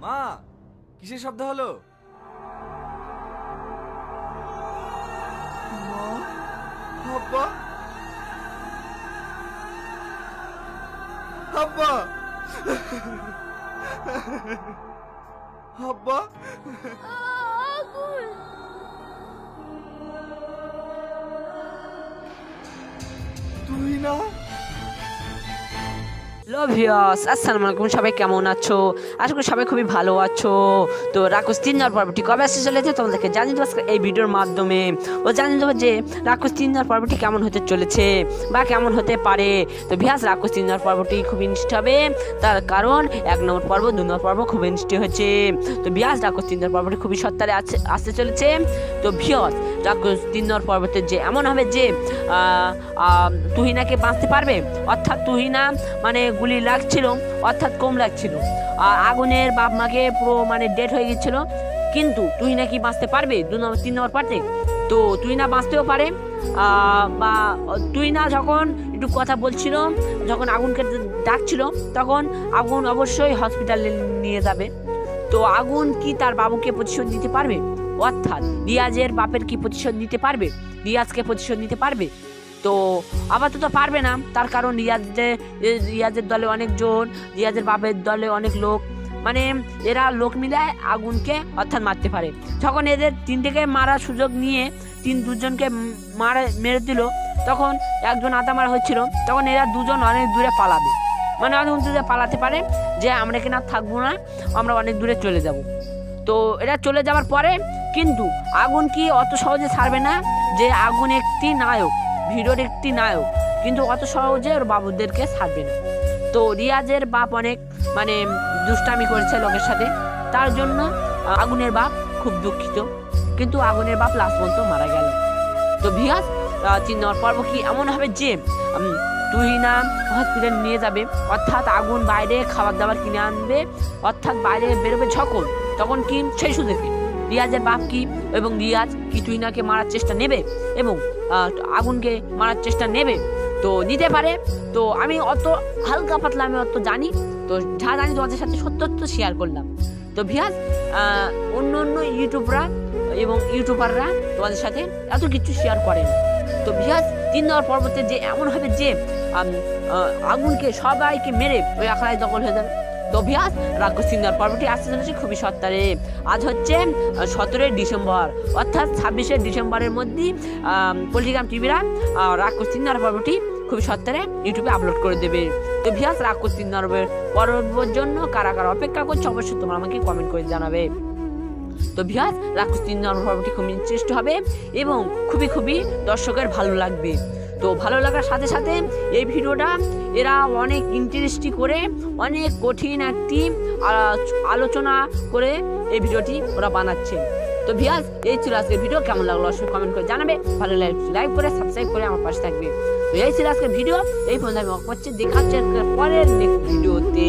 মা, কিসের শব্দ হলো? মা, আব্বা, আব্বা, আব্বা, তুই না? ভিউয়ার্স আসসালামু আলাইকুম, সবাই কেমন আছো? আশা করি সবাই খুবই ভালো আছো। তো রাক্ষস 3 নম্বর পর্বটি কবে আসতে চলেছে তোমাদেরকে জানিয়ে দেবো এই ভিডিওর মাধ্যমে। ও জানিয়ে দেবো যে রাক্ষস 3 নম্বর পর্বটি কেমন হতে চলেছে বা কেমন হতে পারে। তো ভিউয়ার্স রাক্ষস 3 নম্বর পর্বটি খুব ইন্টারেস্ট হবে, তার কারণ 1 নম্বর পর্ব 2 নম্বর পর্ব খুব ইন্টারেস্ট হয়েছে। তো ভিউয়ার্স রাক্ষস 3 নম্বর পর্বটি খুবই সত্তারে আসতে চলেছে। তো ভিউয়ার্স রাক্ষস 3 নম্বর পর্বতে যে এমন হবে যে তুহিনাকে বাঁচতে পারবে, অর্থাৎ তুহিনা মানে গুলি লাগছিল, অর্থাৎ কম লাগছিল, আগুনের বাপ মাকে পুরো মানে ডেড হয়ে গেছিল, কিন্তু তুহিনা কি বাঁচতে পারবে 2 নম্বর 3 নম্বর পার্টে? তো তুহিনা বাঁচতেও পারে। বা তুহিনা যখন একটু কথা বলছিল, যখন আগুনকে ডাকছিল, তখন আগুন অবশ্যই হসপিটালে নিয়ে যাবে। তো আগুন কি তার বাবুকে প্রতিশোধ দিতে পারবে, অর্থাৎ রিয়াজের বাপের কি প্রতিশোধ নিতে পারবে, রিয়াজকে প্রতিশোধ নিতে পারবে? তো আপাতত পারবে না, তার কারণ রিয়াজের দলে অনেকজন, রিয়াজের বাপের দলে অনেক লোক, মানে এরা লোক মিলায় আগুনকে অর্থাৎ মারতে পারে। যখন এদের তিনটেকে মারার সুযোগ নিয়ে দুজনকে মেরে দিল, তখন একজন আদা মারা হচ্ছিল, তখন এরা দুজন অনেক দূরে পালাবে, মানে অনেক দূরে পালাতে পারে যে আমরা এখানে আর থাকবো না, আমরা অনেক দূরে চলে যাব। তো এরা চলে যাওয়ার পরে কিন্তু আগুন কি অত সহজে ছাড়বে না, যে আগুন একটি নায়ক, ভিডিওর একটি নায়ক, কিন্তু অত সহজে ওর বাবুদেরকে ছাড়বে না। তো রিয়াজের বাপ অনেক মানে দুষ্টামি করেছে লোকের সাথে, তার জন্য আগুনের বাপ খুব দুঃখিত, কিন্তু আগুনের বাপ লাস্ট পর্যন্ত মারা গেল। তো ভিউয়ার্স 3 নম্বর পর্ব কি এমন হবে যে তুহিনা হসপিটাল নিয়ে যাবে, অর্থাৎ আগুন বাইরে খাবার দাবার কিনে আনবে, অর্থাৎ বাইরে বেরোবে যখন, তখন কি সেই সুযোগে রিয়াজের বাপ কি এবং রিয়াজ কি তুহিনাকে মারার চেষ্টা নেবে এবং আগুনকে মারার চেষ্টা নেবে? তো নিতে পারে। তো আমি অত হালকা পাতলা আমি অত জানি, তো যা জানি তোমাদের সাথে সত্য শেয়ার করলাম। তো ভিউয়ার্স অন্য ইউটিউবরা এবং ইউটিউবাররা তোমাদের সাথে এত কিছু শেয়ার করে না। তো ভিউয়ার্স 3 নম্বর পর্বতে যে এমন হবে যে আগুনকে সবাইকে মেরে ওই আখড়ায় দখল হয়ে যাবে। তো ভিউয়ার্স রাক্ষস 3 নম্বর পর্বটি আসতে চলেছে খুবই সত্তারে। আজ হচ্ছে 17 ডিসেম্বর, অর্থাৎ 26 ডিসেম্বরের মধ্যেই পলিগ্রাম টিভিরা রাক্ষস 3 নম্বর পর্বটি খুবই সত্তারে ইউটিউবে আপলোড করে দেবে। তো ভিউয়ার্স রাক্ষস 3 নম্বর পর্বের জন্য কারা কারা অপেক্ষা করছে অবশ্যই তোমরা আমাকে কমেন্ট করে জানাবে। তো ভিউয়ার্স রাক্ষস 3 নম্বর পর্বটি খুব ইন্টারেস্ট হবে এবং খুবই দর্শকের ভালো লাগবে। তো ভালো লাগার সাথে সাথে এই ভিডিওটা এরা অনেক ইন্টারেস্টিং করে, অনেক কঠিন একটি আলোচনা করে এই ভিডিওটি ওরা বানাচ্ছে। তো ভিউয়ার্স এই ছিল আজকের ভিডিও, কেমন লাগলো অবশ্যই কমেন্ট করে জানাবে, ভালো লাইক করে সাবস্ক্রাইব করে আমার পাশে থাকবে। তো এই ছিল আজকের ভিডিও, এই পর্যন্ত আমি করছি, দেখা হচ্ছে পরের নেক্সট ভিডিওতে।